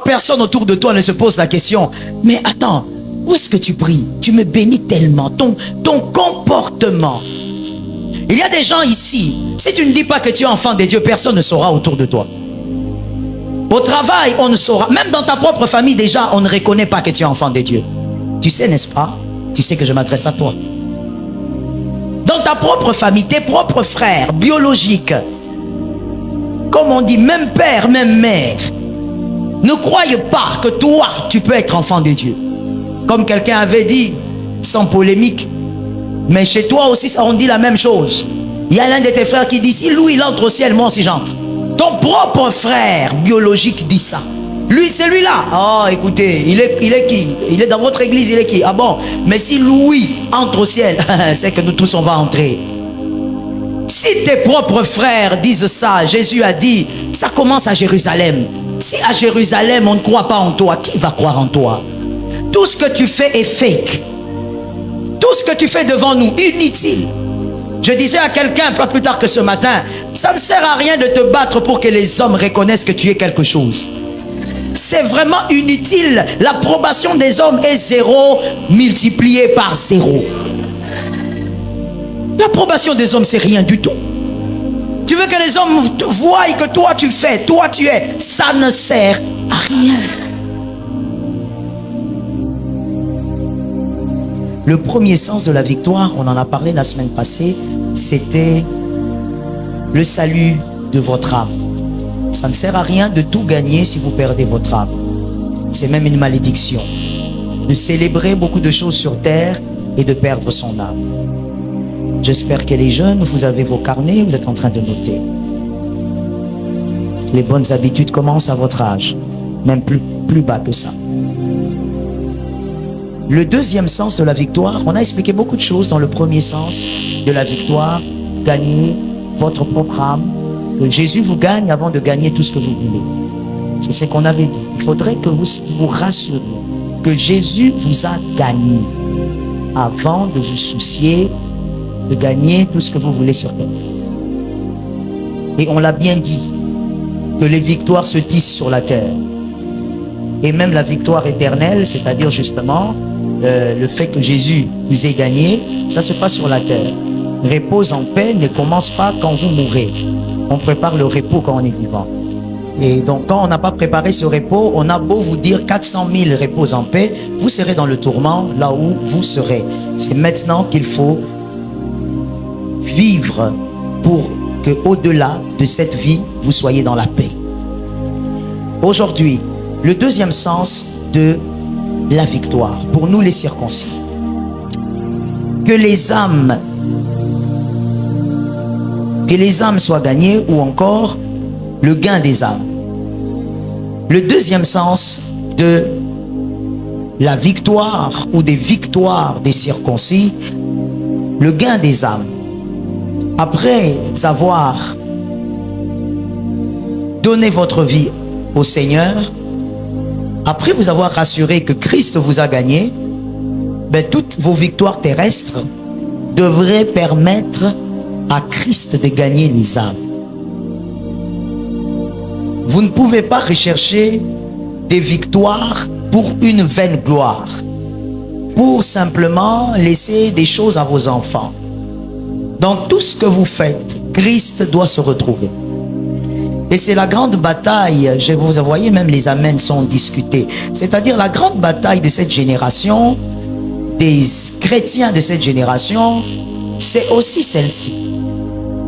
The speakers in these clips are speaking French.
personne autour de toi ne se pose la question, mais attends, où est-ce que tu pries? Tu me bénis tellement, ton comportement. Il y a des gens ici, si tu ne dis pas que tu es enfant de Dieu, personne ne saura autour de toi. Au travail, on ne saura, même dans ta propre famille déjà, on ne reconnaît pas que tu es enfant de Dieu. Tu sais, n'est-ce pas? Tu sais que je m'adresse à toi. Dans ta propre famille, tes propres frères biologiques, comme on dit, même père, même mère, ne croyez pas que toi, tu peux être enfant de Dieu. Comme quelqu'un avait dit, sans polémique, mais chez toi aussi, on dit la même chose. Il y a l'un de tes frères qui dit, si lui, il entre au ciel, moi aussi j'entre. Ton propre frère biologique dit ça. Lui, c'est lui-là. Oh, écoutez, il est qui? Il est dans votre église, il est qui? Ah bon? Mais si Louis entre au ciel, c'est que nous tous, on va entrer. Si tes propres frères disent ça, Jésus a dit, ça commence à Jérusalem. Si à Jérusalem, on ne croit pas en toi, qui va croire en toi? Tout ce que tu fais est fake. Tout ce que tu fais devant nous, inutile. Je disais à quelqu'un pas plus tard que ce matin, ça ne sert à rien de te battre pour que les hommes reconnaissent que tu es quelque chose. C'est vraiment inutile. L'approbation des hommes est 0 multiplié par 0. L'approbation des hommes, c'est rien du tout. Tu veux que les hommes voient que toi tu fais, toi tu es. Ça ne sert à rien. Le premier sens de la victoire, on en a parlé la semaine passée, c'était le salut de votre âme. Ça ne sert à rien de tout gagner si vous perdez votre âme. C'est même une malédiction. De célébrer beaucoup de choses sur terre et de perdre son âme. J'espère que les jeunes, vous avez vos carnets, vous êtes en train de noter. Les bonnes habitudes commencent à votre âge, même plus bas que ça. Le deuxième sens de la victoire, on a expliqué beaucoup de choses dans le premier sens de la victoire. Gagner votre propre âme, que Jésus vous gagne avant de gagner tout ce que vous voulez. C'est ce qu'on avait dit. Il faudrait que vous vous rassuriez que Jésus vous a gagné avant de vous soucier de gagner tout ce que vous voulez sur terre. Et on l'a bien dit, que les victoires se tissent sur la terre. Et même la victoire éternelle, c'est-à-dire justement le fait que Jésus vous ait gagné, ça se passe sur la terre. Repose en paix ne commence pas quand vous mourrez. On prépare le repos quand on est vivant. Et donc quand on n'a pas préparé ce repos, on a beau vous dire 400 000 repos en paix, vous serez dans le tourment là où vous serez. C'est maintenant qu'il faut vivre pour que au-delà de cette vie, vous soyez dans la paix. Aujourd'hui, le deuxième sens de la victoire, pour nous les circoncis. Que les âmes soient gagnées ou encore le gain des âmes. Le deuxième sens de la victoire ou des victoires des circoncis, le gain des âmes. Après avoir donné votre vie au Seigneur, après vous avoir rassuré que Christ vous a gagné, toutes vos victoires terrestres devraient permettre à Christ de gagner les âmes. Vous ne pouvez pas rechercher des victoires pour une vaine gloire, pour simplement laisser des choses à vos enfants. Dans tout ce que vous faites, Christ doit se retrouver. Et c'est la grande bataille, vous voyez, même les amens sont discutés. C'est-à-dire la grande bataille de cette génération, des chrétiens de cette génération, c'est aussi celle-ci.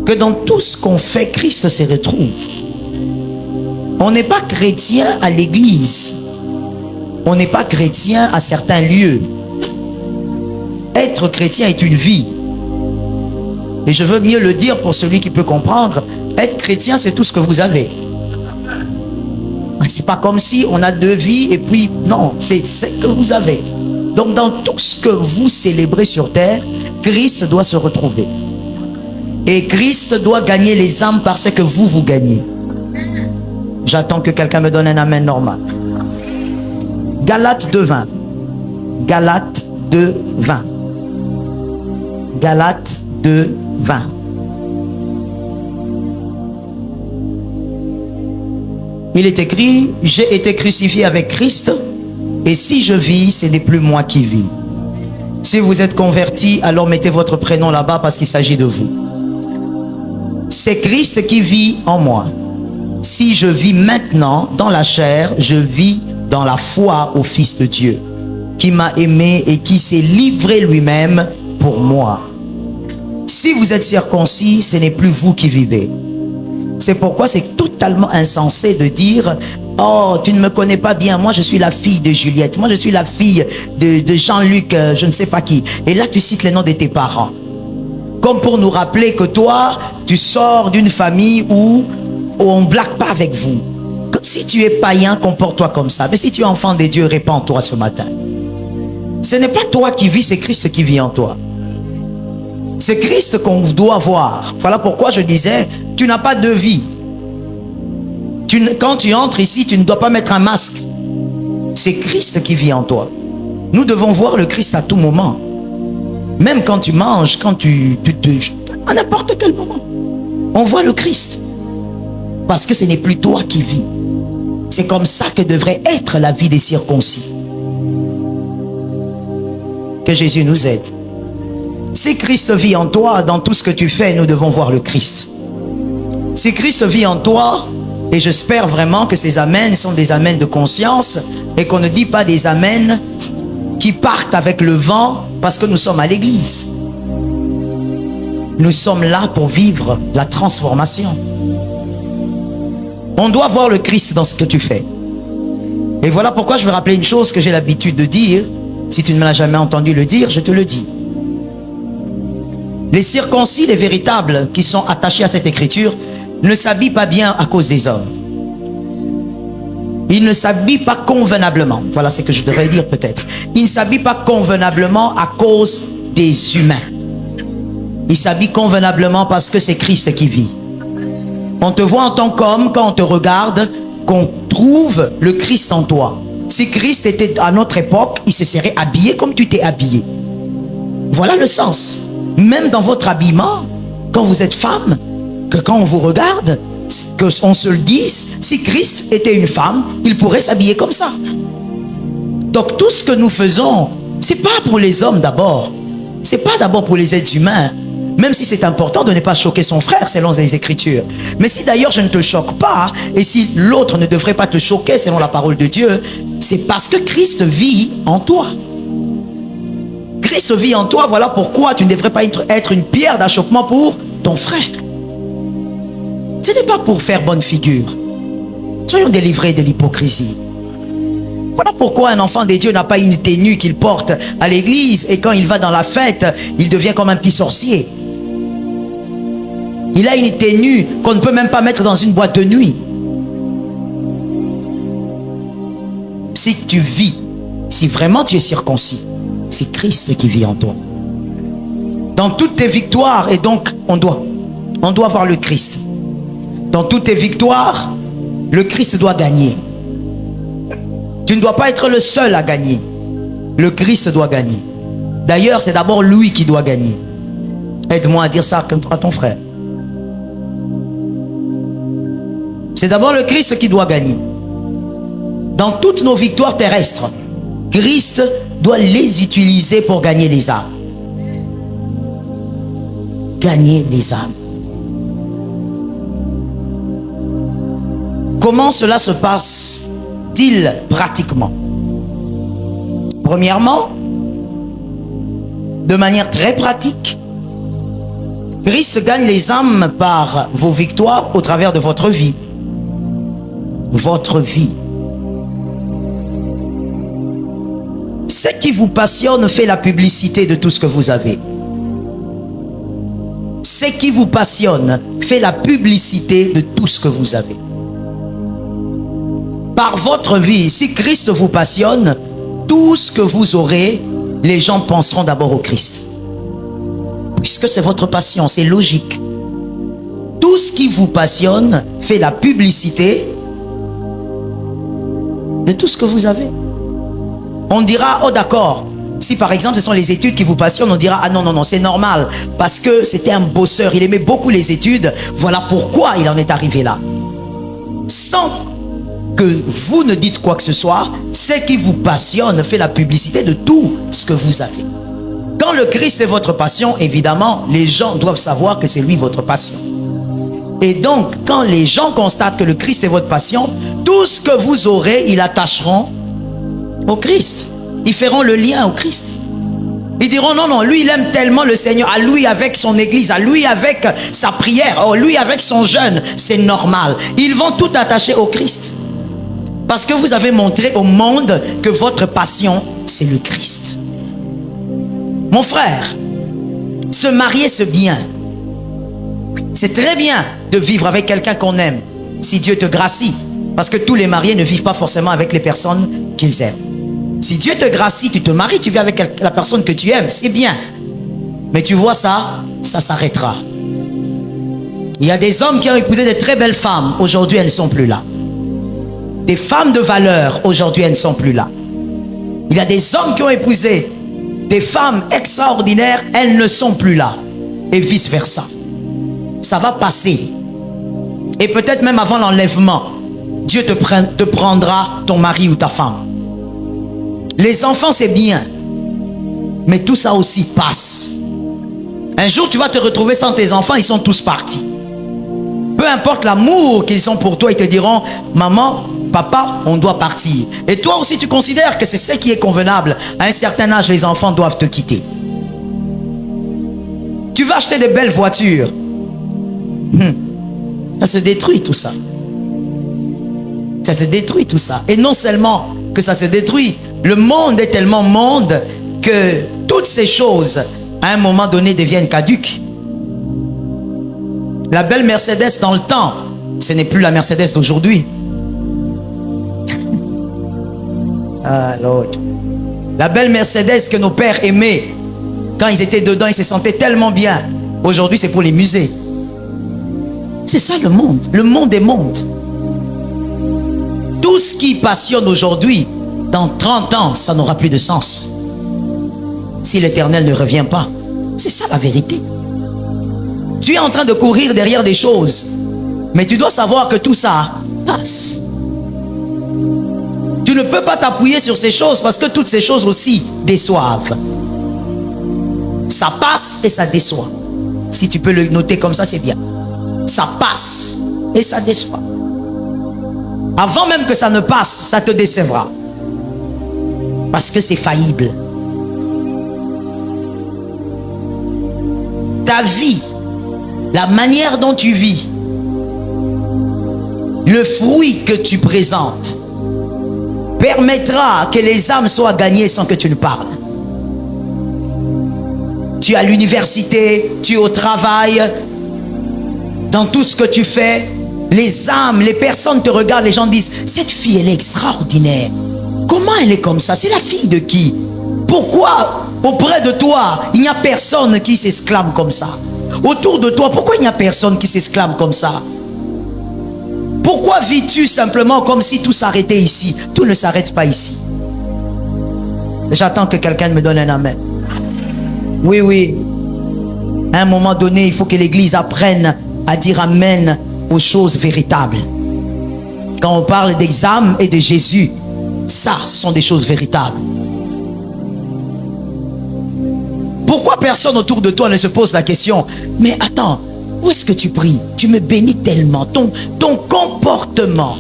Que dans tout ce qu'on fait, Christ se retrouve. On n'est pas chrétien à l'église. On n'est pas chrétien à certains lieux. Être chrétien est une vie. Et je veux mieux le dire pour celui qui peut comprendre. Être chrétien, c'est tout ce que vous avez. C'est pas comme si on a deux vies et puis non, c'est ce que vous avez. Donc dans tout ce que vous célébrez sur terre, Christ doit se retrouver. Et Christ doit gagner les âmes parce que vous gagnez. J'attends que quelqu'un me donne un amen normal. Galates 2:20. Galates 2:20. Galates 2:20. il est écrit, j'ai été crucifié avec Christ, et si je vis, ce n'est plus moi qui vis. Si vous êtes converti, alors mettez votre prénom là-bas parce qu'il s'agit de vous. C'est Christ qui vit en moi. Si je vis maintenant dans la chair, je vis dans la foi au Fils de Dieu, qui m'a aimé et qui s'est livré lui-même pour moi. Si vous êtes circoncis, ce n'est plus vous qui vivez. C'est pourquoi c'est totalement insensé de dire « Oh, tu ne me connais pas bien, moi je suis la fille de Juliette, moi je suis la fille de Jean-Luc, je ne sais pas qui. » Et là tu cites les noms de tes parents. Comme pour nous rappeler que toi, tu sors d'une famille où on ne blague pas avec vous. Si tu es païen, comporte-toi comme ça. Mais si tu es enfant de Dieu, répands-toi ce matin. Ce n'est pas toi qui vis, c'est Christ qui vit en toi. C'est Christ qu'on doit voir. Voilà pourquoi je disais, tu n'as pas de vie. Quand tu entres ici, tu ne dois pas mettre un masque. C'est Christ qui vit en toi. Nous devons voir le Christ à tout moment. Même quand tu manges, quand à n'importe quel moment, on voit le Christ. Parce que ce n'est plus toi qui vis. C'est comme ça que devrait être la vie des circoncis. Que Jésus nous aide. Si Christ vit en toi, dans tout ce que tu fais, nous devons voir le Christ. Si Christ vit en toi, et j'espère vraiment que ces amens sont des amens de conscience, et qu'on ne dit pas des amens qui partent avec le vent parce que nous sommes à l'église. Nous sommes là pour vivre la transformation. On doit voir le Christ dans ce que tu fais. Et voilà pourquoi je veux rappeler une chose que j'ai l'habitude de dire. Si tu ne me l'as jamais entendu le dire, je te le dis. Les circoncis, les véritables qui sont attachés à cette écriture, ne s'habillent pas bien à cause des hommes. Ils ne s'habillent pas convenablement. Voilà ce que je devrais dire peut-être. Ils ne s'habillent pas convenablement à cause des humains. Ils s'habillent convenablement parce que c'est Christ qui vit. On te voit en tant qu'homme quand on te regarde, qu'on trouve le Christ en toi. Si Christ était à notre époque, il se serait habillé comme tu t'es habillé. Voilà le sens. Même dans votre habillement, quand vous êtes femme, que quand on vous regarde, qu'on se le dise, si Christ était une femme, il pourrait s'habiller comme ça. Donc tout ce que nous faisons, c'est pas pour les hommes d'abord. C'est pas d'abord pour les êtres humains. Même si c'est important de ne pas choquer son frère selon les Écritures. Mais si d'ailleurs je ne te choque pas, et si l'autre ne devrait pas te choquer selon la parole de Dieu, c'est parce que Christ vit en toi. Christ vit en toi, voilà pourquoi tu ne devrais pas être une pierre d'achoppement pour ton frère. Ce n'est pas pour faire bonne figure. Soyons délivrés de l'hypocrisie. Voilà pourquoi un enfant de Dieu n'a pas une tenue qu'il porte à l'église et quand il va dans la fête, il devient comme un petit sorcier. Il a une tenue qu'on ne peut même pas mettre dans une boîte de nuit. Si tu vis, si vraiment tu es circoncis, c'est Christ qui vit en toi. Dans toutes tes victoires, et donc on doit voir le Christ. Dans toutes tes victoires, le Christ doit gagner. Tu ne dois pas être le seul à gagner. Le Christ doit gagner. D'ailleurs, c'est d'abord lui qui doit gagner. Aide-moi à dire ça à ton frère. C'est d'abord le Christ qui doit gagner. Dans toutes nos victoires terrestres, Christ doit les utiliser pour gagner les âmes. Gagner les âmes. Comment cela se passe-t-il pratiquement? Premièrement, de manière très pratique, Christ gagne les âmes par vos victoires au travers de votre vie. Votre vie. Ce qui vous passionne fait la publicité de tout ce que vous avez. Ce qui vous passionne fait la publicité de tout ce que vous avez. Par votre vie, si Christ vous passionne, tout ce que vous aurez, les gens penseront d'abord au Christ. Puisque c'est votre passion, c'est logique. Tout ce qui vous passionne fait la publicité de tout ce que vous avez. On dira, oh d'accord, si par exemple ce sont les études qui vous passionnent, on dira, ah non, non, non, c'est normal, parce que c'était un bosseur, il aimait beaucoup les études, voilà pourquoi il en est arrivé là. Sans que vous ne dites quoi que ce soit, ce qui vous passionne fait la publicité de tout ce que vous avez. Quand le Christ est votre passion, évidemment, les gens doivent savoir que c'est lui votre passion. Et donc, quand les gens constatent que le Christ est votre passion, tout ce que vous aurez, ils attacheront au Christ. Ils feront le lien au Christ. Ils diront, non, non, lui, il aime tellement le Seigneur, à lui avec son église, à lui avec sa prière, oh, lui avec son jeûne, c'est normal. Ils vont tout attacher au Christ. Parce que vous avez montré au monde que votre passion, c'est le Christ. Mon frère, se marier, c'est bien. C'est très bien de vivre avec quelqu'un qu'on aime, si Dieu te gracie. Parce que tous les mariés ne vivent pas forcément avec les personnes qu'ils aiment. Si Dieu te gracie, tu te maries, tu vis avec la personne que tu aimes, c'est bien. Mais tu vois ça, ça s'arrêtera. Il y a des hommes qui ont épousé de très belles femmes, aujourd'hui elles ne sont plus là. Des femmes de valeur, aujourd'hui elles ne sont plus là. Il y a des hommes qui ont épousé des femmes extraordinaires, elles ne sont plus là. Et vice versa. Ça va passer. Et peut-être même avant l'enlèvement, Dieu te prendra ton mari ou ta femme. Les enfants, c'est bien. Mais tout ça aussi passe. Un jour, tu vas te retrouver sans tes enfants, ils sont tous partis. Peu importe l'amour qu'ils ont pour toi, ils te diront, maman, papa, on doit partir. Et toi aussi, tu considères que c'est ce qui est convenable. À un certain âge, les enfants doivent te quitter. Tu vas acheter de belles voitures. Ça se détruit tout ça. Ça se détruit tout ça. Et non seulement que ça se détruit, le monde est tellement monde que toutes ces choses, à un moment donné, deviennent caduques. La belle Mercedes dans le temps, ce n'est plus la Mercedes d'aujourd'hui. Ah, Lord. La belle Mercedes que nos pères aimaient, quand ils étaient dedans, ils se sentaient tellement bien. Aujourd'hui, c'est pour les musées. C'est ça le monde. Le monde est monde. Tout ce qui passionne aujourd'hui, dans 30 ans, ça n'aura plus de sens. Si l'Éternel ne revient pas. C'est ça la vérité. Tu es en train de courir derrière des choses, mais tu dois savoir que tout ça passe. Tu ne peux pas t'appuyer sur ces choses parce que toutes ces choses aussi déçoivent. Ça passe et ça déçoit. Si tu peux le noter comme ça, c'est bien. Ça passe et ça déçoit. Avant même que ça ne passe, ça te décevra. Parce que c'est faillible. Ta vie, la manière dont tu vis, le fruit que tu présentes, permettra que les âmes soient gagnées sans que tu ne parles. Tu es à l'université, tu es au travail, dans tout ce que tu fais, les âmes, les personnes te regardent, les gens disent, cette fille, elle est extraordinaire. Comment elle est comme ça? C'est la fille de qui? Pourquoi auprès de toi, il n'y a personne qui s'exclame comme ça? Autour de toi, pourquoi il n'y a personne qui s'exclame comme ça? Pourquoi vis-tu simplement comme si tout s'arrêtait ici? Tout ne s'arrête pas ici. J'attends que quelqu'un me donne un amen. Oui, oui. À un moment donné, il faut que l'Église apprenne à dire amen aux choses véritables. Quand on parle des âmes et de Jésus, ça, ce sont des choses véritables. Pourquoi personne autour de toi ne se pose la question, mais attends, où est-ce que tu pries? Tu me bénis tellement, ton comportement.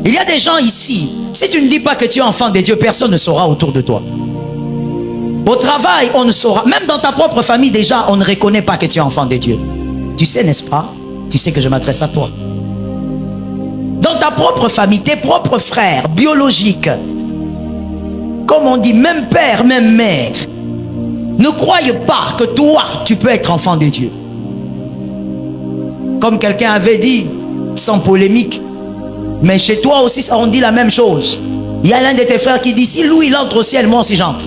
Il y a des gens ici, si tu ne dis pas que tu es enfant de Dieu, personne ne saura autour de toi. Au travail, on ne saura, même dans ta propre famille déjà, on ne reconnaît pas que tu es enfant de Dieu. Tu sais, n'est-ce pas? Tu sais que je m'adresse à toi. Dans ta propre famille, tes propres frères biologiques, comme on dit, même père, même mère, ne croyez pas que toi, tu peux être enfant de Dieu. Comme quelqu'un avait dit, sans polémique, mais chez toi aussi, on dit la même chose. Il y a l'un de tes frères qui dit, si lui, il entre au ciel, moi aussi j'entre.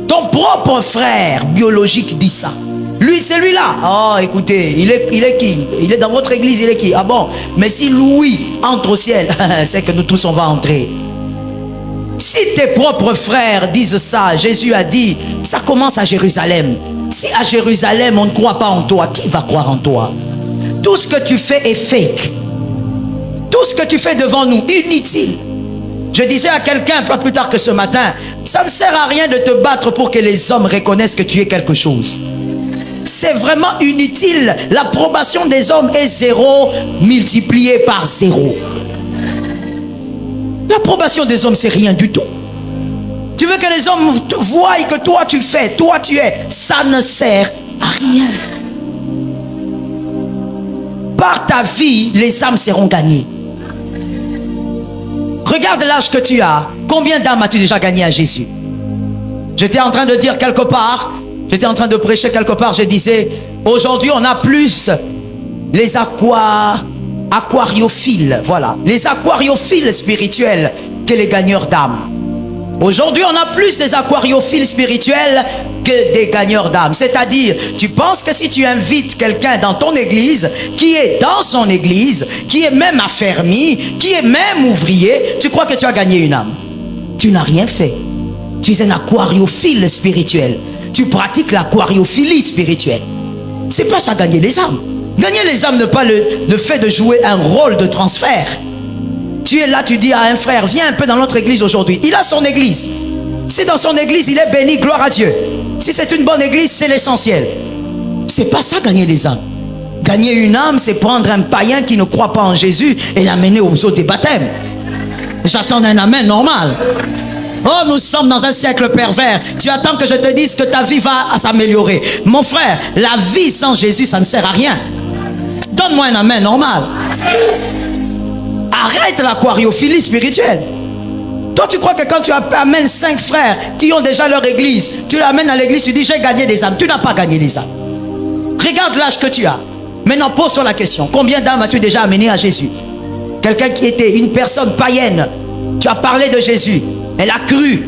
Ton propre frère biologique dit ça. Lui, c'est lui-là. Oh, écoutez, il est qui? Il est dans votre église, il est qui? Ah bon? Mais si Louis entre au ciel, c'est que nous tous, on va entrer. Si tes propres frères disent ça, Jésus a dit, ça commence à Jérusalem. Si à Jérusalem, on ne croit pas en toi, qui va croire en toi? Tout ce que tu fais est fake. que tu fais devant nous, inutile. Je disais à quelqu'un, pas plus tard que ce matin, ça ne sert à rien de te battre pour que les hommes reconnaissent que tu es quelque chose. C'est vraiment inutile. L'approbation des hommes est 0 multiplié par 0. L'approbation des hommes, c'est rien du tout. Tu veux que les hommes voient que toi tu fais, toi tu es, ça ne sert à rien. Par ta vie, les âmes seront gagnées. Regarde l'âge que tu as. Combien d'âmes as-tu déjà gagné à Jésus? J'étais en train de dire quelque part, j'étais en train de prêcher quelque part, je disais, aujourd'hui on a plus les aquariophiles, voilà, les aquariophiles spirituels que les gagneurs d'âmes. Aujourd'hui, on a plus des aquariophiles spirituels que des gagneurs d'âmes. C'est-à-dire, tu penses que si tu invites quelqu'un dans ton église, qui est dans son église, qui est même affermi, qui est même ouvrier, tu crois que tu as gagné une âme. Tu n'as rien fait. Tu es un aquariophile spirituel. Tu pratiques l'aquariophilie spirituelle. C'est pas ça gagner les âmes. Gagner les âmes n'est pas le fait de jouer un rôle de transfert. Tu es là, tu dis à un frère, viens un peu dans notre église aujourd'hui. Il a son église. Si dans son église, il est béni, gloire à Dieu. Si c'est une bonne église, c'est l'essentiel. C'est pas ça gagner les âmes. Gagner une âme, c'est prendre un païen qui ne croit pas en Jésus et l'amener aux eaux des baptêmes. J'attends un amen normal. Oh, nous sommes dans un siècle pervers. Tu attends que je te dise que ta vie va s'améliorer. Mon frère, la vie sans Jésus, ça ne sert à rien. Donne-moi un amen normal. Arrête l'aquariophilie spirituelle. Toi, tu crois que quand tu amènes 5 frères qui ont déjà leur église, tu l'amènes à l'église, tu dis j'ai gagné des âmes. Tu n'as pas gagné les âmes. Regarde l'âge que tu as. Maintenant, pose-toi la question. Combien d'âmes as-tu déjà amené à Jésus? Quelqu'un qui était une personne païenne. Tu as parlé de Jésus. Elle a cru.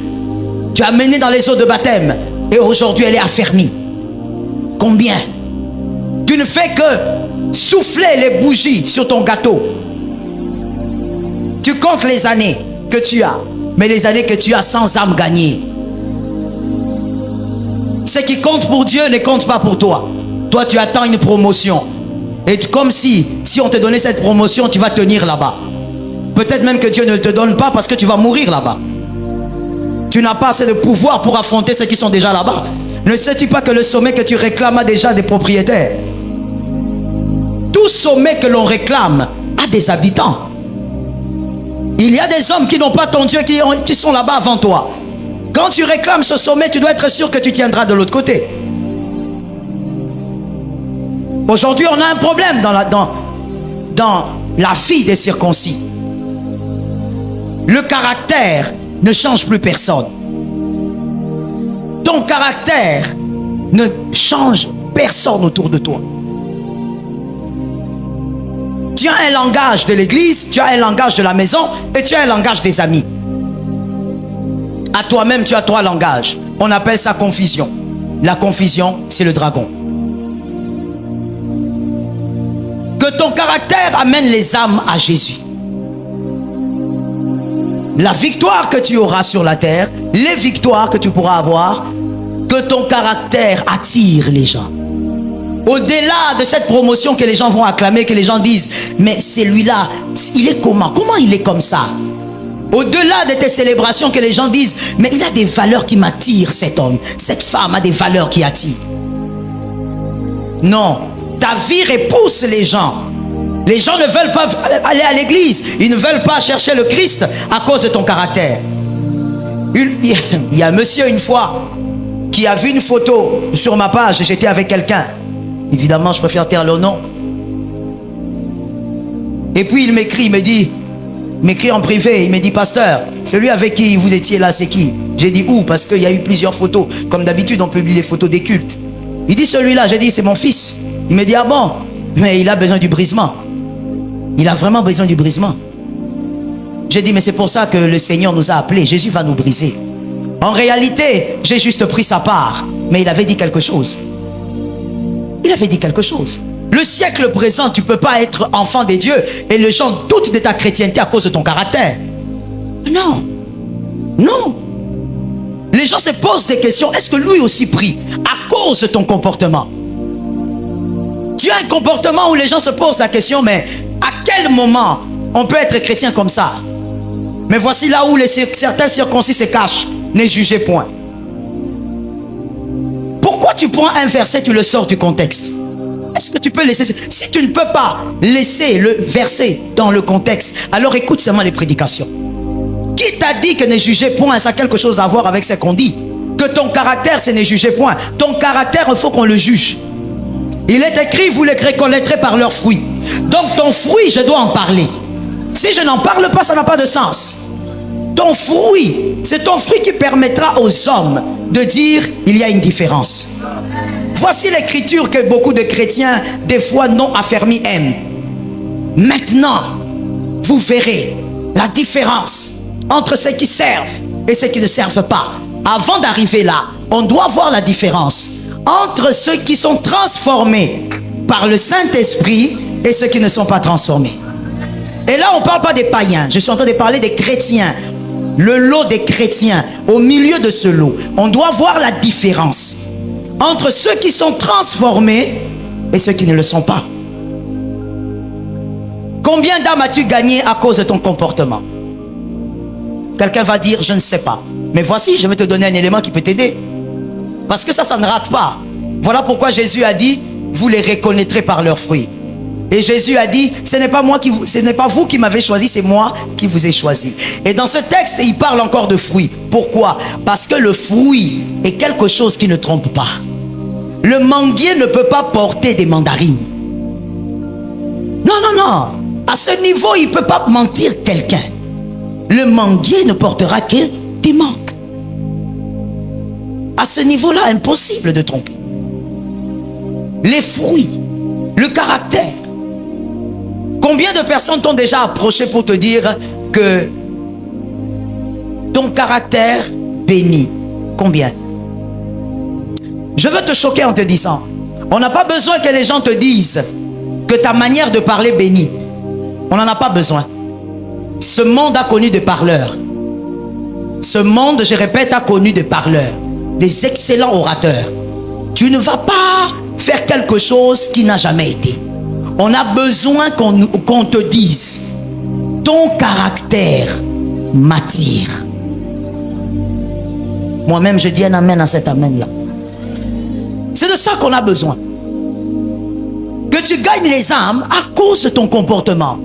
Tu as amené dans les eaux de baptême. Et aujourd'hui, elle est affermie. Combien? Tu ne fais que souffler les bougies sur ton gâteau. Tu comptes les années que tu as, mais les années que tu as sans âme gagnée. Ce qui compte pour Dieu ne compte pas pour toi. Toi, tu attends une promotion. Et comme si on te donnait cette promotion, tu vas tenir là-bas. Peut-être même que Dieu ne te donne pas parce que tu vas mourir là-bas. Tu n'as pas assez de pouvoir pour affronter ceux qui sont déjà là-bas. Ne sais-tu pas que le sommet que tu réclames a déjà des propriétaires? Tout sommet que l'on réclame a des habitants. Il y a des hommes qui n'ont pas ton Dieu, qui sont là-bas avant toi. Quand tu réclames ce sommet, tu dois être sûr que tu tiendras de l'autre côté. Aujourd'hui, on a un problème dans la vie des circoncis. Le caractère ne change plus personne. Ton caractère ne change personne autour de toi. Tu as un langage de l'église, tu as un langage de la maison et tu as un langage des amis. À toi-même, tu as 3 langages. On appelle ça confusion. La confusion, c'est le dragon. Que ton caractère amène les âmes à Jésus. La victoire que tu auras sur la terre, les victoires que tu pourras avoir, que ton caractère attire les gens. Au-delà de cette promotion que les gens vont acclamer, que les gens disent, mais celui-là, il est comment? Comment il est comme ça? Au-delà de tes célébrations que les gens disent, mais il a des valeurs qui m'attirent, cet homme. Cette femme a des valeurs qui attirent. Non, ta vie repousse les gens. Les gens ne veulent pas aller à l'église. Ils ne veulent pas chercher le Christ à cause de ton caractère. Il y a un monsieur une fois qui a vu une photo sur ma page. J'étais avec quelqu'un. Évidemment, je préfère taire le nom. Et puis il m'écrit, il m'écrit en privé, il me dit, pasteur, celui avec qui vous étiez là, c'est qui? J'ai dit où? Parce qu'il y a eu plusieurs photos. Comme d'habitude, on publie les photos des cultes. Il dit, celui-là, j'ai dit, c'est mon fils. Il me dit, ah bon? Mais il a besoin du brisement. Il a vraiment besoin du brisement. J'ai dit, mais c'est pour ça que le Seigneur nous a appelés. Jésus va nous briser. En réalité, j'ai juste pris sa part. Mais il avait dit quelque chose. Il avait dit quelque chose. Le siècle présent, tu ne peux pas être enfant des dieux et les gens doutent de ta chrétienté à cause de ton caractère. Non. Non. Les gens se posent des questions. Est-ce que lui aussi prie à cause de ton comportement? Tu as un comportement où les gens se posent la question, mais à quel moment On peut être chrétien comme ça. Mais voici là où certains circoncis se cachent. Ne jugez point. Pourquoi tu prends un verset, tu le sors du contexte? Est-ce que tu peux laisser... Si tu ne peux pas laisser le verset dans le contexte, alors écoute seulement les prédications. Qui t'a dit que ne jugez point, ça a quelque chose à voir avec ce qu'on dit? Que ton caractère, c'est ne jugez point. Ton caractère, il faut qu'on le juge. Il est écrit, vous les reconnaîtrez par leurs fruits. Donc ton fruit, je dois en parler. Si je n'en parle pas, ça n'a pas de sens. Ton fruit, c'est ton fruit qui permettra aux hommes de dire, il y a une différence. Voici l'écriture que beaucoup de chrétiens, des fois non affermis, aiment. Maintenant, vous verrez la différence entre ceux qui servent et ceux qui ne servent pas. Avant d'arriver là, on doit voir la différence entre ceux qui sont transformés par le Saint-Esprit et ceux qui ne sont pas transformés. Et là, on ne parle pas des païens. Je suis en train de parler des chrétiens. Le lot des chrétiens. Au milieu de ce lot, on doit voir la différence entre ceux qui sont transformés et ceux qui ne le sont pas. Combien d'âmes as-tu gagné à cause de ton comportement? Quelqu'un va dire, je ne sais pas. Mais voici, je vais te donner un élément qui peut t'aider. Parce que ça ne rate pas. Voilà pourquoi Jésus a dit, vous les reconnaîtrez par leurs fruits. Et Jésus a dit, ce n'est pas vous qui m'avez choisi, c'est moi qui vous ai choisi. Et dans ce texte, il parle encore de fruits. Pourquoi? Parce que le fruit est quelque chose qui ne trompe pas. Le manguier ne peut pas porter des mandarines. Non, non, non. À ce niveau, il ne peut pas mentir quelqu'un. Le manguier ne portera que des mangues. À ce niveau-là, impossible de tromper. Les fruits, le caractère. Combien de personnes t'ont déjà approché pour te dire que ton caractère bénit? Combien? Je veux te choquer en te disant, on n'a pas besoin que les gens te disent que ta manière de parler bénit. On n'en a pas besoin. Ce monde a connu des parleurs. Ce monde, je répète, a connu des parleurs, des excellents orateurs. Tu ne vas pas faire quelque chose qui n'a jamais été. On a besoin qu'on te dise, ton caractère m'attire. Moi-même, je dis un amen à cet amen-là. C'est de ça qu'on a besoin. Que tu gagnes les âmes à cause de ton comportement.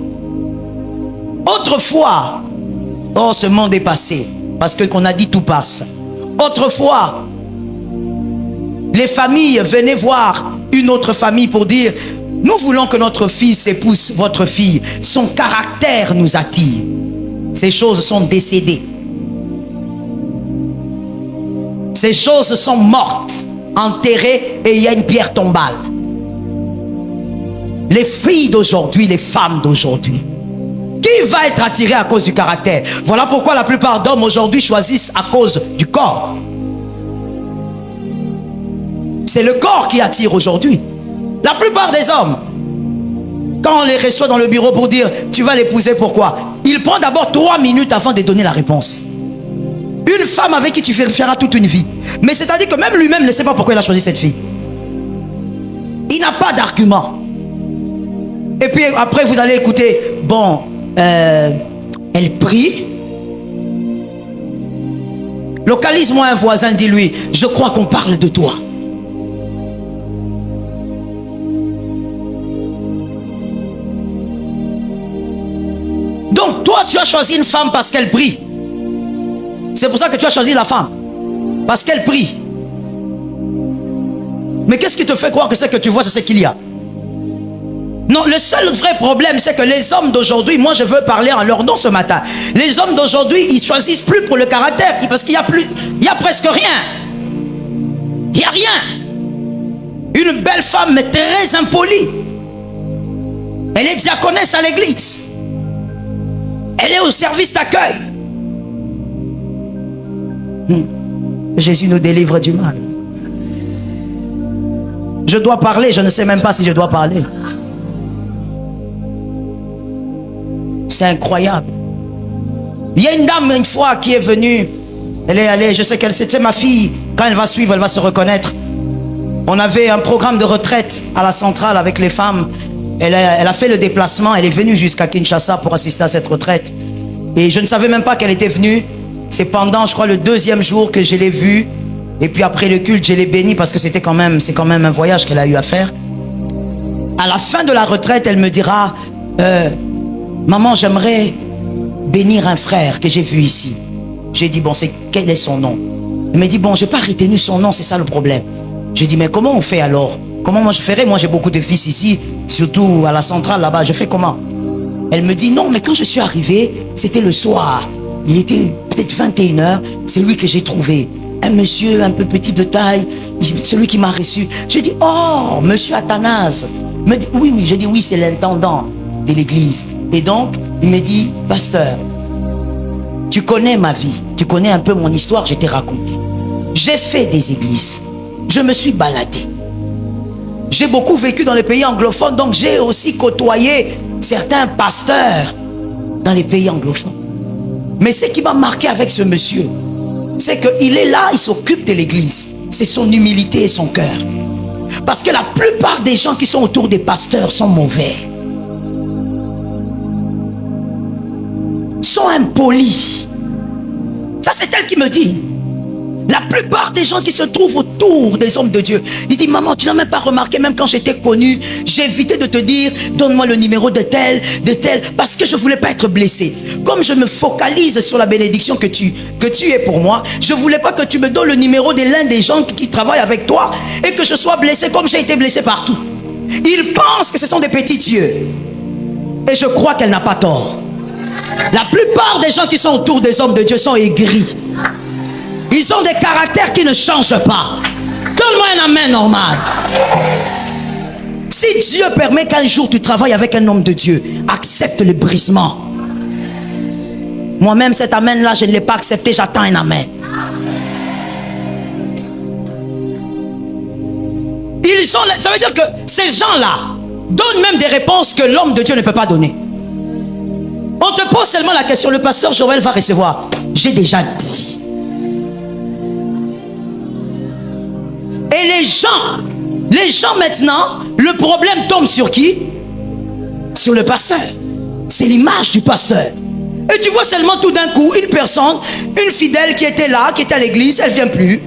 Autrefois, oh, ce monde est passé, parce que qu'on a dit tout passe. Autrefois, les familles venaient voir une autre famille pour dire, nous voulons que notre fils épouse votre fille. Son caractère nous attire. Ces choses sont décédées. Ces choses sont mortes, enterrées, et il y a une pierre tombale. Les filles d'aujourd'hui, les femmes d'aujourd'hui, qui va être attiré à cause du caractère? Voilà pourquoi la plupart d'hommes aujourd'hui choisissent à cause du corps. C'est le corps qui attire aujourd'hui. La plupart des hommes, quand on les reçoit dans le bureau pour dire tu vas l'épouser, pourquoi? Il prend d'abord 3 minutes avant de donner la réponse. Une femme avec qui tu feras toute une vie. Mais c'est-à-dire que même lui-même ne sait pas pourquoi il a choisi cette fille. Il n'a pas d'argument. Et puis après vous allez écouter, bon, elle prie. Localise-moi un voisin, dis-lui, je crois qu'on parle de toi. Donc toi tu as choisi une femme parce qu'elle prie. C'est pour ça que tu as choisi la femme, parce qu'elle prie. Mais qu'est-ce qui te fait croire que ce que tu vois c'est ce qu'il y a? Non, le seul vrai problème c'est que les hommes d'aujourd'hui, moi je veux parler en leur nom ce matin. Les hommes d'aujourd'hui, ils choisissent plus pour le caractère, parce qu'il y a plus, il y a presque rien. Il y a rien. Une belle femme mais très impolie. Elle est diaconesse à l'église. Elle est au service d'accueil. Jésus nous délivre du mal. Je dois parler, je ne sais même pas si je dois parler. C'est incroyable. Il y a une dame une fois qui est venue. Elle est allée, je sais qu'elle, c'était ma fille. Quand elle va suivre, elle va se reconnaître. On avait un programme de retraite à la centrale avec les femmes. elle a fait le déplacement, elle est venue jusqu'à Kinshasa pour assister à cette retraite. Et je ne savais même pas qu'elle était venue. C'est pendant, je crois, le 2e jour que je l'ai vue. Et puis après le culte, je l'ai bénie parce que c'est quand même un voyage qu'elle a eu à faire. À la fin de la retraite, elle me dira, maman, j'aimerais bénir un frère que j'ai vu ici. J'ai dit, bon, quel est son nom? Elle me dit, bon, je n'ai pas retenu son nom, c'est ça le problème. J'ai dit, mais comment on fait alors? Comment moi je ferais? Moi j'ai beaucoup de fils ici, surtout à la centrale là-bas, je fais comment? Elle me dit, non, mais quand je suis arrivé, c'était le soir. Il était peut-être 21h, c'est lui que j'ai trouvé. Un monsieur un peu petit de taille, celui qui m'a reçu. J'ai dit, oh, monsieur Athanase. Il me dit, oui, j'ai dit, oui, c'est l'intendant de l'église. Et donc, il me dit, pasteur, tu connais ma vie, tu connais un peu mon histoire, je t'ai raconté. J'ai fait des églises, je me suis baladé. J'ai beaucoup vécu dans les pays anglophones, donc j'ai aussi côtoyé certains pasteurs dans les pays anglophones. Mais ce qui m'a marqué avec ce monsieur, c'est qu'il est là, il s'occupe de l'église. C'est son humilité et son cœur. Parce que la plupart des gens qui sont autour des pasteurs sont mauvais. Sont impolis. Ça, c'est elle qui me dit. La plupart des gens qui se trouvent autour des hommes de Dieu, il dit, maman, tu n'as même pas remarqué, même quand j'étais connu, j'évitais de te dire, donne-moi le numéro de tel, parce que je ne voulais pas être blessé. Comme je me focalise sur la bénédiction que tu es pour moi, je ne voulais pas que tu me donnes le numéro de l'un des gens qui travaillent avec toi et que je sois blessé comme j'ai été blessé partout. Ils pensent que ce sont des petits dieux. Et je crois qu'elle n'a pas tort. La plupart des gens qui sont autour des hommes de Dieu sont aigris. Ils ont des caractères qui ne changent pas. Donne-moi un amen normal. Si Dieu permet qu'un jour tu travailles avec un homme de Dieu, accepte le brisement. Moi-même, cet amen-là, je ne l'ai pas accepté, j'attends un amen. Ça veut dire que ces gens-là donnent même des réponses que l'homme de Dieu ne peut pas donner. On te pose seulement la question, le pasteur Joël va recevoir. J'ai déjà dit. Et les gens maintenant, le problème tombe sur qui? Sur le pasteur. C'est l'image du pasteur. Et tu vois seulement tout d'un coup une personne, une fidèle qui était là, qui était à l'église, elle ne vient plus.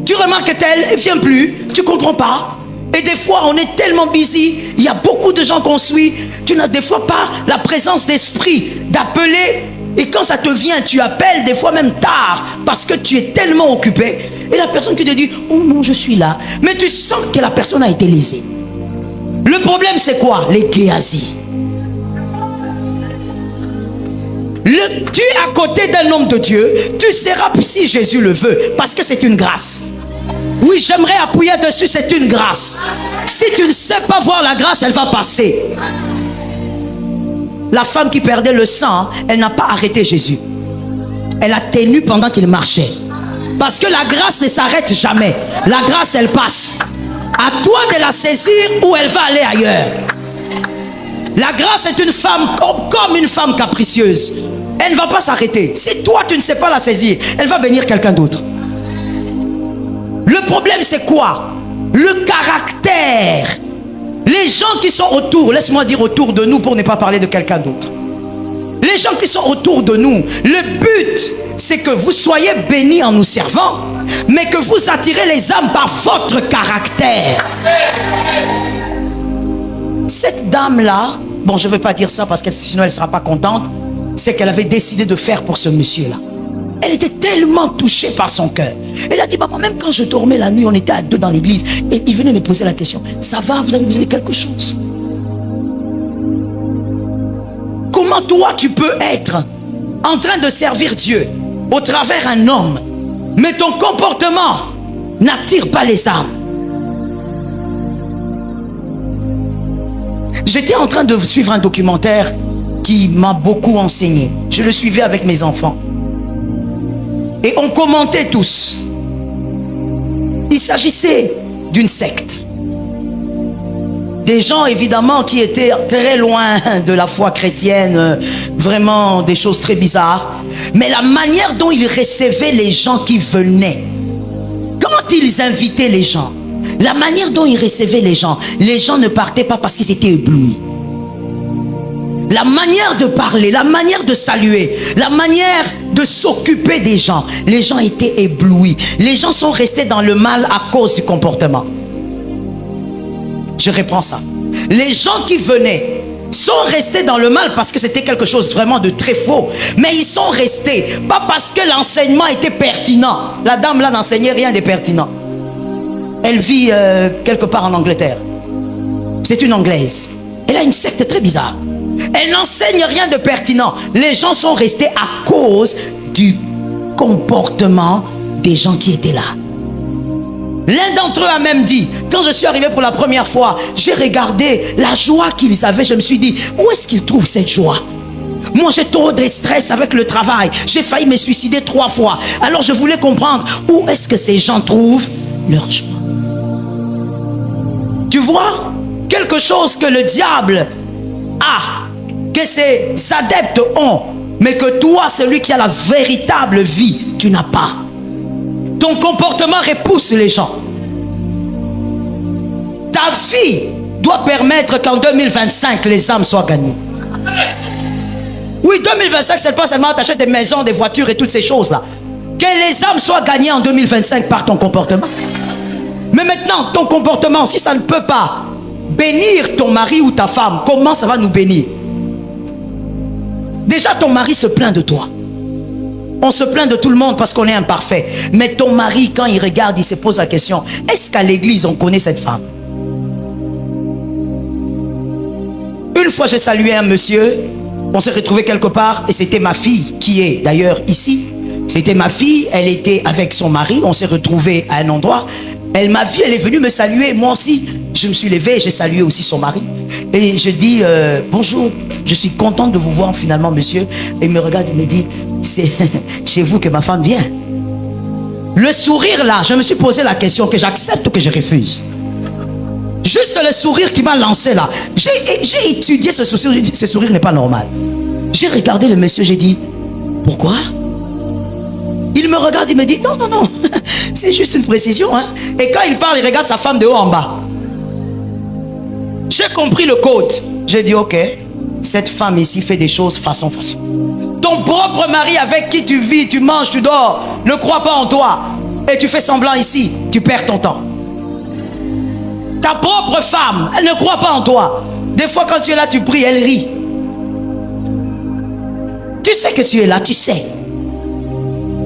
Tu remarques qu'elle ne vient plus, tu ne comprends pas. Et des fois, on est tellement busy, il y a beaucoup de gens qu'on suit, tu n'as des fois pas la présence d'esprit d'appeler. Et quand ça te vient, tu appelles des fois même tard parce que tu es tellement occupé. Et la personne qui te dit, oh non, je suis là. Mais tu sens que la personne a été lésée. Le problème, c'est quoi? Les Géasi. Tu es à côté d'un homme de Dieu, tu seras si Jésus le veut, parce que c'est une grâce. Oui, j'aimerais appuyer dessus, c'est une grâce. Si tu ne sais pas voir la grâce, elle va passer. La femme qui perdait le sang, elle n'a pas arrêté Jésus. Elle a tenu pendant qu'il marchait. Parce que la grâce ne s'arrête jamais. La grâce, elle passe. À toi de la saisir ou elle va aller ailleurs. La grâce est une femme comme une femme capricieuse. Elle ne va pas s'arrêter. Si toi, tu ne sais pas la saisir, elle va bénir quelqu'un d'autre. Le problème, c'est quoi? Le caractère. Les gens qui sont autour, laisse-moi dire autour de nous pour ne pas parler de quelqu'un d'autre. Les gens qui sont autour de nous, le but, c'est que vous soyez bénis en nous servant, mais que vous attirez les âmes par votre caractère. Cette dame-là, bon, je ne vais pas dire ça parce que sinon elle ne sera pas contente, c'est qu'elle avait décidé de faire pour ce monsieur-là. Elle était tellement touchée par son cœur. Elle a dit, maman, même quand je dormais la nuit, on était à deux dans l'église, et il venait me poser la question, ça va, vous avez besoin de quelque chose? Comment toi, tu peux être en train de servir Dieu au travers un homme, mais ton comportement n'attire pas les âmes? J'étais en train de suivre un documentaire qui m'a beaucoup enseigné. Je le suivais avec mes enfants. Et on commentait tous. Il s'agissait d'une secte. Des gens évidemment qui étaient très loin de la foi chrétienne, vraiment des choses très bizarres. Mais la manière dont ils recevaient les gens qui venaient, quand ils invitaient les gens, La manière dont il recevait les gens ne partaient pas parce qu'ils étaient éblouis. La manière de parler, la manière de saluer, la manière de s'occuper des gens, les gens étaient éblouis. Les gens sont restés dans le mal à cause du comportement. Je reprends ça. Les gens qui venaient sont restés dans le mal parce que c'était quelque chose vraiment de très faux. Mais ils sont restés, pas parce que l'enseignement était pertinent. La dame là n'enseignait rien de pertinent. Elle vit quelque part en Angleterre. C'est une Anglaise. Elle a une secte très bizarre. Elle n'enseigne rien de pertinent. Les gens sont restés à cause du comportement des gens qui étaient là. L'un d'entre eux a même dit, quand je suis arrivé pour la première fois, j'ai regardé la joie qu'ils avaient. Je me suis dit, où est-ce qu'ils trouvent cette joie? Moi, j'ai trop de stress avec le travail. J'ai failli me suicider 3 fois. Alors, je voulais comprendre où est-ce que ces gens trouvent leur joie. Tu vois, quelque chose que le diable a, que ses adeptes ont, mais que toi, celui qui a la véritable vie, tu n'as pas. Ton comportement repousse les gens. Ta vie doit permettre qu'en 2025, les âmes soient gagnées. Oui, 2025, c'est pas seulement t'achètes des maisons, des voitures et toutes ces choses-là. Que les âmes soient gagnées en 2025 par ton comportement. Mais maintenant, ton comportement, si ça ne peut pas bénir ton mari ou ta femme, comment ça va nous bénir? Déjà, ton mari se plaint de toi. On se plaint de tout le monde parce qu'on est imparfait. Mais ton mari, quand il regarde, il se pose la question, est-ce qu'à l'église, on connaît cette femme? Une fois, j'ai salué un monsieur, on s'est retrouvé quelque part, et c'était ma fille, qui est d'ailleurs ici. C'était ma fille, elle était avec son mari, on s'est retrouvé à un endroit. Elle m'a vu, elle est venue me saluer. Moi aussi, je me suis levé, j'ai salué aussi son mari. Et je dis, bonjour, je suis contente de vous voir finalement, monsieur. Et il me regarde, il me dit, c'est chez vous que ma femme vient. Le sourire là, je me suis posé la question que j'accepte ou que je refuse. Juste le sourire qui m'a lancé là. J'ai étudié ce sourire, ce sourire n'est pas normal. J'ai regardé le monsieur, j'ai dit, pourquoi? Il me regarde, il me dit, non, non, non, c'est juste une précision. Hein? Et quand il parle, il regarde sa femme de haut en bas. J'ai compris le code. J'ai dit, ok, cette femme ici fait des choses façon. Ton propre mari avec qui tu vis, tu manges, tu dors, ne croit pas en toi. Et tu fais semblant ici, tu perds ton temps. Ta propre femme, elle ne croit pas en toi. Des fois quand tu es là, tu pries, elle rit. Tu sais que tu es là, tu sais.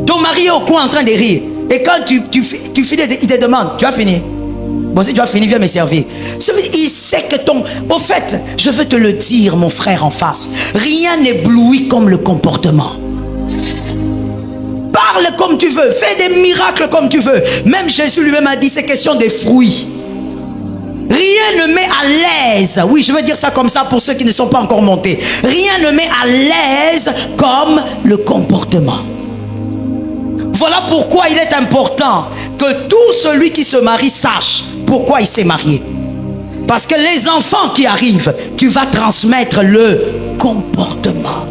Ton mari est au coin en train de rire. Et quand tu finis, il te demande, tu as fini? Bon, si tu as fini, viens me servir. Il sait que ton... Au fait, je veux te le dire, mon frère en face. Rien n'éblouit comme le comportement. Parle comme tu veux. Fais des miracles comme tu veux. Même Jésus lui-même a dit, c'est question de fruits. Rien ne met à l'aise. Oui, je veux dire ça comme ça pour ceux qui ne sont pas encore montés. Rien ne met à l'aise comme le comportement. Voilà pourquoi il est important que tout celui qui se marie sache pourquoi il s'est marié. Parce que les enfants qui arrivent, tu vas transmettre le comportement.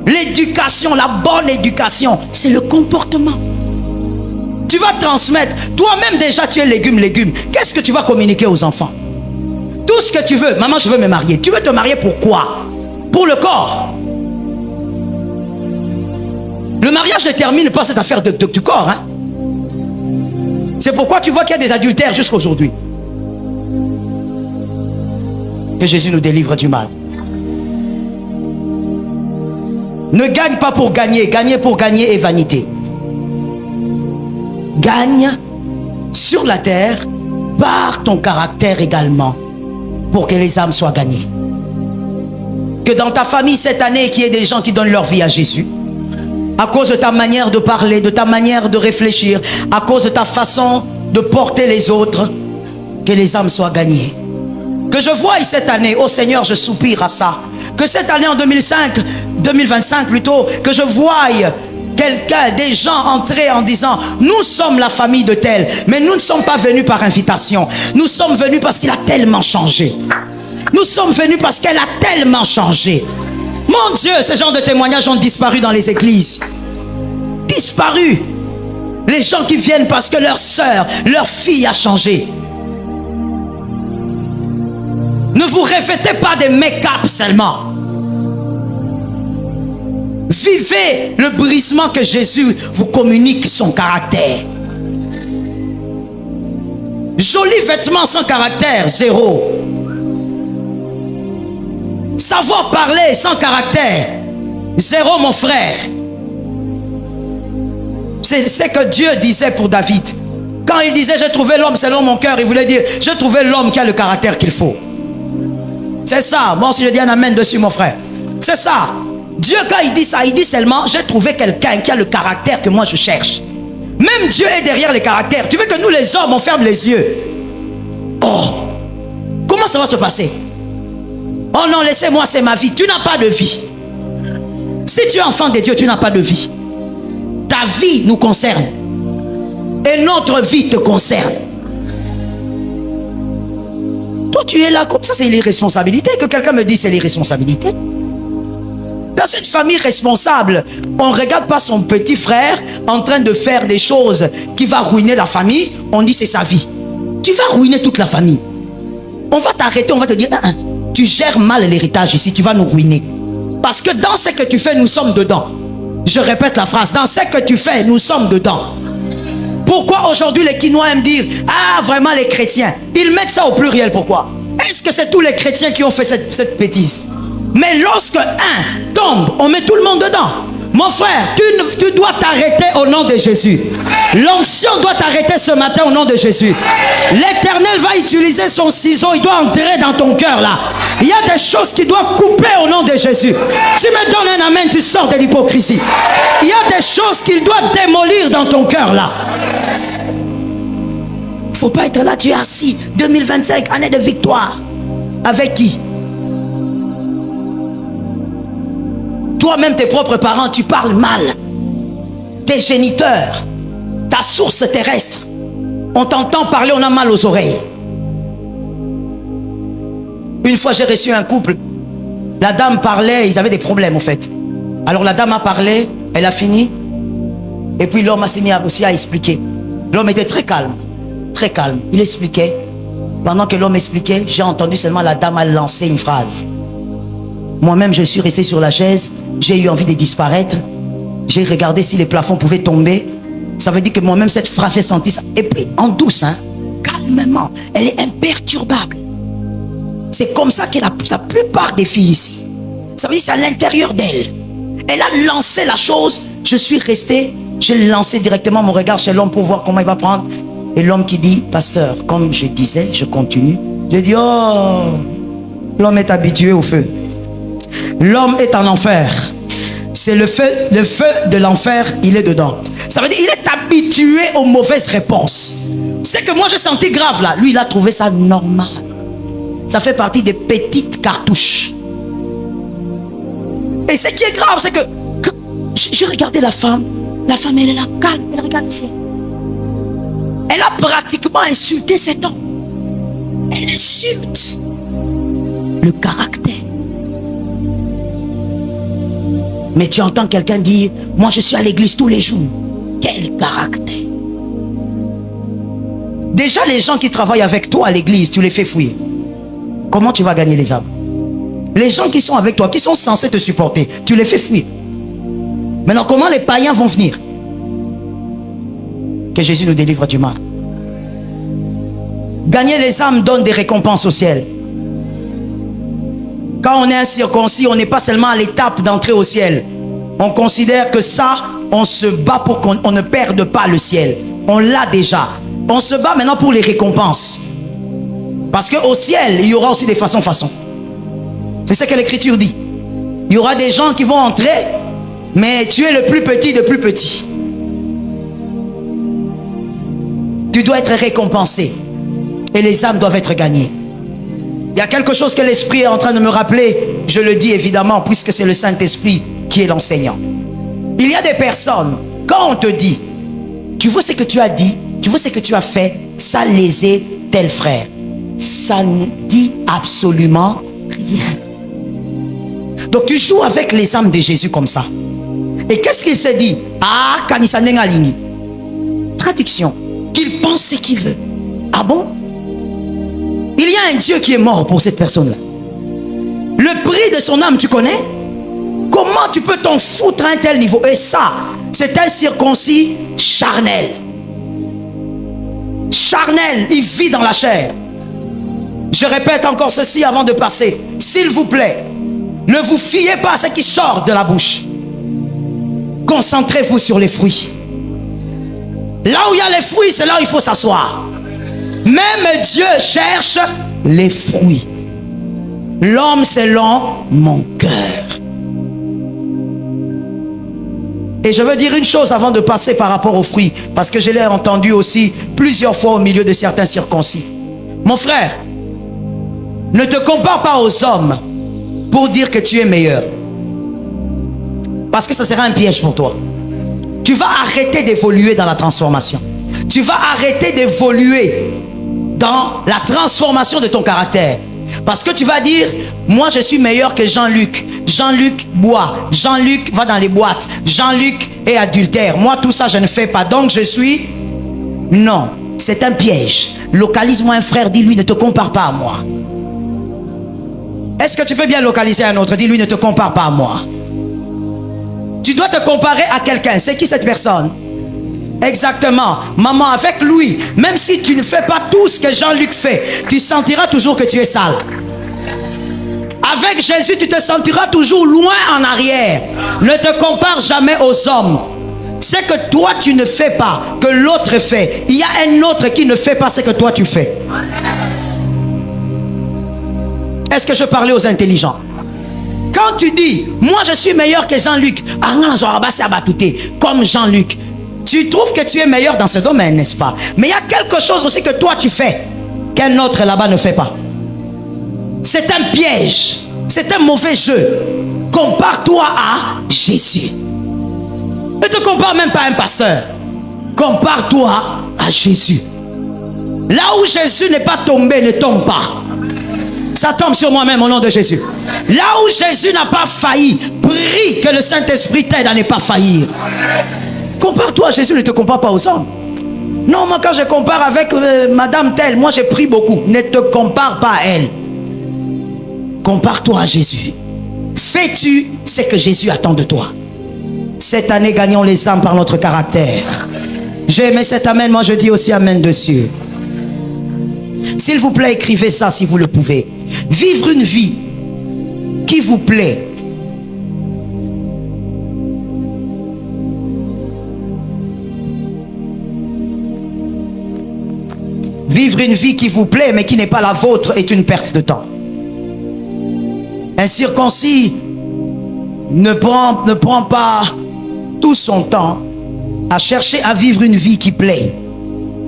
L'éducation, la bonne éducation, c'est le comportement. Tu vas transmettre. Toi-même déjà, tu es légume. Qu'est-ce que tu vas communiquer aux enfants? Tout ce que tu veux. Maman, je veux me marier. Tu veux te marier pour quoi? Pour le corps. Le mariage ne termine pas cette affaire du corps. Hein? C'est pourquoi tu vois qu'il y a des adultères jusqu'à aujourd'hui. Que Jésus nous délivre du mal. Ne gagne pas pour gagner. Gagner pour gagner est vanité. Gagne sur la terre par ton caractère également pour que les âmes soient gagnées. Que dans ta famille cette année, qu'il y ait des gens qui donnent leur vie à Jésus. À cause de ta manière de parler, de ta manière de réfléchir, à cause de ta façon de porter les autres, que les âmes soient gagnées. Que je voie cette année, oh Seigneur, je soupire à ça. Que cette année en 2025 plutôt, que je voie quelqu'un, des gens entrer en disant, nous sommes la famille de tel, mais nous ne sommes pas venus par invitation. Nous sommes venus parce qu'il a tellement changé. Nous sommes venus parce qu'elle a tellement changé. Mon Dieu, ce genre de témoignages ont disparu dans les églises. Disparu. Les gens qui viennent parce que leur sœur, leur fille a changé. Ne vous revêtez pas de make-up seulement. Vivez le brisement que Jésus vous communique son caractère. Joli vêtement sans caractère, zéro. Savoir parler sans caractère, zéro mon frère. C'est ce que Dieu disait pour David. Quand il disait j'ai trouvé l'homme selon mon cœur, il voulait dire j'ai trouvé l'homme qui a le caractère qu'il faut. C'est ça. Bon, si je dis un amen dessus mon frère, c'est ça. Dieu quand il dit ça, il dit seulement j'ai trouvé quelqu'un qui a le caractère que moi je cherche. Même Dieu est derrière les caractères. Tu veux que nous les hommes on ferme les yeux? Oh, comment ça va se passer? Oh non, laissez-moi, c'est ma vie. Tu n'as pas de vie. Si tu es enfant de Dieu, tu n'as pas de vie. Ta vie nous concerne. Et notre vie te concerne. Toi, tu es là comme ça, c'est l'irresponsabilité. Que quelqu'un me dise c'est l'irresponsabilité. Dans une famille responsable, on ne regarde pas son petit frère en train de faire des choses qui vont ruiner la famille. On dit c'est sa vie. Tu vas ruiner toute la famille. On va t'arrêter, on va te dire tu gères mal l'héritage ici, tu vas nous ruiner. Parce que dans ce que tu fais, nous sommes dedans. Je répète la phrase, dans ce que tu fais, nous sommes dedans. Pourquoi aujourd'hui les Quinois aiment dire ah vraiment les chrétiens? Ils mettent ça au pluriel, pourquoi? Est-ce que c'est tous les chrétiens qui ont fait cette bêtise? Mais lorsque un tombe, on met tout le monde dedans. Mon frère, tu dois t'arrêter au nom de Jésus. L'onction doit t'arrêter ce matin au nom de Jésus. L'Éternel va utiliser son ciseau, il doit entrer dans ton cœur là. Il y a des choses qui doivent couper au nom de Jésus. Tu me donnes un amen, tu sors de l'hypocrisie. Il y a des choses qu'il doit démolir dans ton cœur là. Il ne faut pas être là, tu es assis. 2025, année de victoire. Avec qui? Toi-même, tes propres parents, tu parles mal. Tes géniteurs, ta source terrestre. On t'entend parler, on a mal aux oreilles. Une fois, j'ai reçu un couple. La dame parlait, ils avaient des problèmes, en fait. Alors, la dame a parlé, elle a fini. Et puis, l'homme a s'est mis aussi à expliquer. L'homme était très calme. Très calme. Il expliquait. Pendant que l'homme expliquait, j'ai entendu seulement la dame a lancé une phrase. Moi-même, je suis resté sur la chaise. J'ai eu envie de disparaître. J'ai regardé si les plafonds pouvaient tomber. Ça veut dire que moi-même, cette phrase, j'ai senti ça. Et puis, en douce, calmement. Elle est imperturbable. C'est comme ça que la plupart des filles ici. Ça veut dire que c'est à l'intérieur d'elle. Elle a lancé la chose. Je suis resté. J'ai lancé directement mon regard chez l'homme pour voir comment il va prendre. Et l'homme qui dit, pasteur, comme je disais, je continue. Je dis, oh, l'homme est habitué au feu. L'homme est en enfer. C'est le feu de l'enfer, il est dedans. Ça veut dire qu'il est habitué aux mauvaises réponses. C'est que moi j'ai senti grave là. Lui il a trouvé ça normal. Ça fait partie des petites cartouches. Et ce qui est grave, c'est que j'ai regardé la femme. La femme elle est là, calme, elle regarde ici. Elle a pratiquement insulté cet homme. Elle insulte le caractère. Mais tu entends quelqu'un dire, moi je suis à l'église tous les jours. Quel caractère! Déjà les gens qui travaillent avec toi à l'église, tu les fais fouiller. Comment tu vas gagner les âmes? Les gens qui sont avec toi, qui sont censés te supporter, tu les fais fouiller. Maintenant, comment les païens vont venir? Que Jésus nous délivre du mal. Gagner les âmes donne des récompenses au ciel. Quand on est incirconcis, on n'est pas seulement à l'étape d'entrer au ciel. On considère que ça, on se bat pour qu'on ne perde pas le ciel. On l'a déjà. On se bat maintenant pour les récompenses. Parce qu'au ciel, il y aura aussi des façons. C'est ce que l'Écriture dit. Il y aura des gens qui vont entrer, mais tu es le plus petit des plus petits. Tu dois être récompensé. Et les âmes doivent être gagnées. Il y a quelque chose que l'Esprit est en train de me rappeler. Je le dis évidemment, puisque c'est le Saint-Esprit qui est l'enseignant. Il y a des personnes, quand on te dit, tu vois ce que tu as dit, tu vois ce que tu as fait, ça lésait tel frère. Ça ne dit absolument rien. Donc tu joues avec les âmes de Jésus comme ça. Et qu'est-ce qu'il s'est dit? Ah, Kanisa Nengalini. traduction, qu'il pense ce qu'il veut. Ah bon? Il y a un Dieu qui est mort pour cette personne-là. Le prix de son âme, tu connais? Comment tu peux t'en foutre à un tel niveau? Et ça, c'est un circoncis charnel. Charnel, il vit dans la chair. Je répète encore ceci avant de passer. S'il vous plaît, ne vous fiez pas à ce qui sort de la bouche. Concentrez-vous sur les fruits. Là où il y a les fruits, c'est là où il faut s'asseoir. Même Dieu cherche les fruits. L'homme selon mon cœur. Et je veux dire une chose avant de passer par rapport aux fruits, parce que je l'ai entendu aussi plusieurs fois au milieu de certains circoncis. Mon frère, ne te compare pas aux hommes pour dire que tu es meilleur. Parce que ça sera un piège pour toi. Tu vas arrêter d'évoluer dans la transformation. Tu vas arrêter d'évoluer dans la transformation de ton caractère. Parce que tu vas dire, moi je suis meilleur que Jean-Luc. Jean-Luc boit. Jean-Luc va dans les boîtes. Jean-Luc est adultère. Moi tout ça je ne fais pas. Donc je suis... Non, c'est un piège. Localise-moi un frère, dis-lui ne te compare pas à moi. Est-ce que tu peux bien localiser un autre? Dis-lui ne te compare pas à moi. Tu dois te comparer à quelqu'un. C'est qui cette personne? Exactement. Maman, avec lui, même si tu ne fais pas tout ce que Jean-Luc fait, tu sentiras toujours que tu es sale. Avec Jésus, tu te sentiras toujours loin en arrière. Ne te compare jamais aux hommes. Ce que toi tu ne fais pas, que l'autre fait, il y a un autre qui ne fait pas ce que toi tu fais. Est-ce que je parlais aux intelligents? Quand tu dis, moi je suis meilleur que Jean-Luc, comme Jean-Luc, tu trouves que tu es meilleur dans ce domaine, n'est-ce pas? Mais il y a quelque chose aussi que toi tu fais, qu'un autre là-bas ne fait pas. C'est un piège, c'est un mauvais jeu. Compare-toi à Jésus. Ne te compare même pas à un pasteur. Compare-toi à Jésus. Là où Jésus n'est pas tombé, ne tombe pas. Ça tombe sur moi-même au nom de Jésus. Là où Jésus n'a pas failli, prie que le Saint-Esprit t'aide à ne pas faillir. Compare-toi à Jésus, ne te compare pas aux hommes. Non, moi quand je compare avec madame telle, moi j'ai pris beaucoup. Ne te compare pas à elle. Compare-toi à Jésus. Fais-tu ce que Jésus attend de toi? Cette année, gagnons les âmes par notre caractère. J'ai aimé cet amen, moi je dis aussi amen dessus. S'il vous plaît, écrivez ça si vous le pouvez. Vivre une vie qui vous plaît. Vivre une vie qui vous plaît mais qui n'est pas la vôtre est une perte de temps. Un circoncis ne prend pas tout son temps à chercher à vivre une vie qui plaît.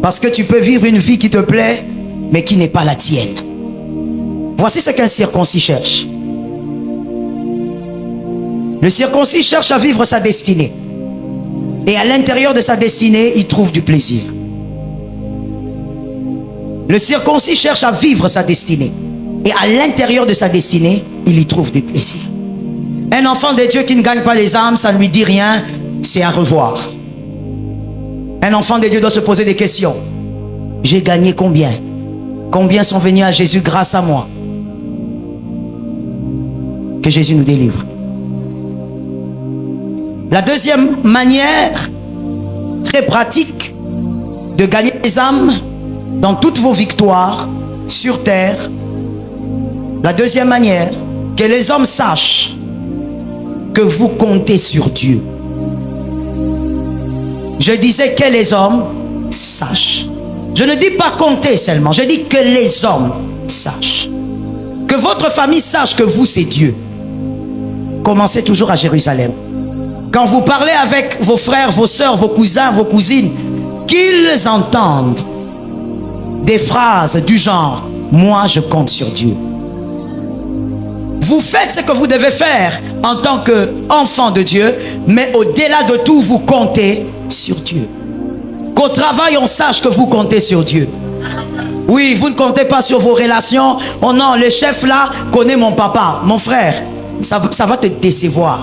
Parce que tu peux vivre une vie qui te plaît mais qui n'est pas la tienne. Voici ce qu'un circoncis cherche. Le circoncis cherche à vivre sa destinée. Et à l'intérieur de sa destinée, il trouve du plaisir. Le circoncis cherche à vivre sa destinée. Et à l'intérieur de sa destinée, il y trouve du plaisir. Un enfant de Dieu qui ne gagne pas les âmes, ça ne lui dit rien, c'est à revoir. Un enfant de Dieu doit se poser des questions. J'ai gagné combien? Combien sont venus à Jésus grâce à moi? Que Jésus nous délivre. La deuxième manière très pratique de gagner les âmes dans toutes vos victoires sur terre, la deuxième manière, que les hommes sachent que vous comptez sur Dieu. Je disais que les hommes sachent. Je ne dis pas compter seulement, je dis que les hommes sachent. Que votre famille sache que vous, c'est Dieu. Commencez toujours à Jérusalem. Quand vous parlez avec vos frères, vos soeurs, vos cousins, vos cousines, qu'ils entendent des phrases du genre « Moi, je compte sur Dieu ». Vous faites ce que vous devez faire en tant qu'enfant de Dieu, mais au-delà de tout, vous comptez sur Dieu. Qu'au travail, on sache que vous comptez sur Dieu. Oui, vous ne comptez pas sur vos relations. Oh non, le chef là connaît mon papa. Mon frère, ça va te décevoir.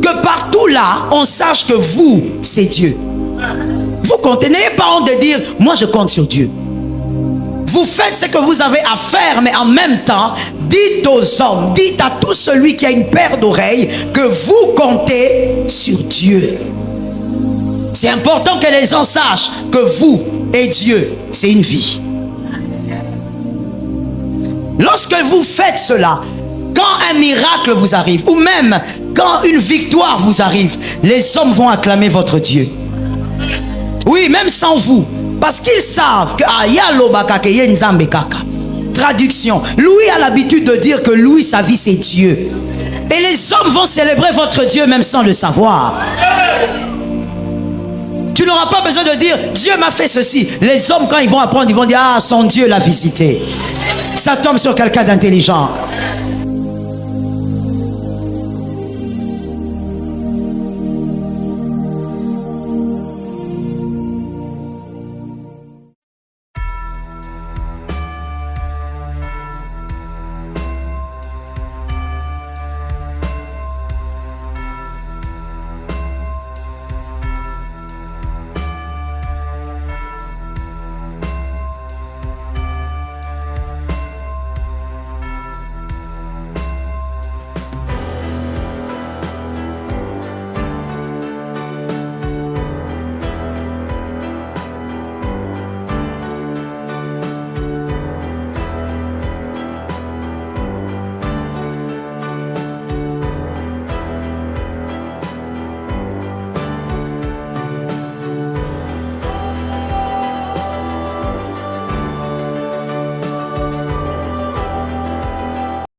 Que partout là, on sache que vous, c'est Dieu. Vous comptez, n'ayez pas honte de dire, moi je compte sur Dieu. Vous faites ce que vous avez à faire, mais en même temps, dites aux hommes, dites à tout celui qui a une paire d'oreilles que vous comptez sur Dieu. C'est important que les gens sachent que vous et Dieu, c'est une vie. Lorsque vous faites cela, quand un miracle vous arrive, ou même quand une victoire vous arrive, les hommes vont acclamer votre Dieu. Oui, même sans vous. Parce qu'ils savent que traduction, Louis a l'habitude de dire que Louis, sa vie, c'est Dieu. Et les hommes vont célébrer votre Dieu même sans le savoir. Tu n'auras pas besoin de dire Dieu m'a fait ceci. Les hommes, quand ils vont apprendre, ils vont dire ah, son Dieu l'a visité. Ça tombe sur quelqu'un d'intelligent.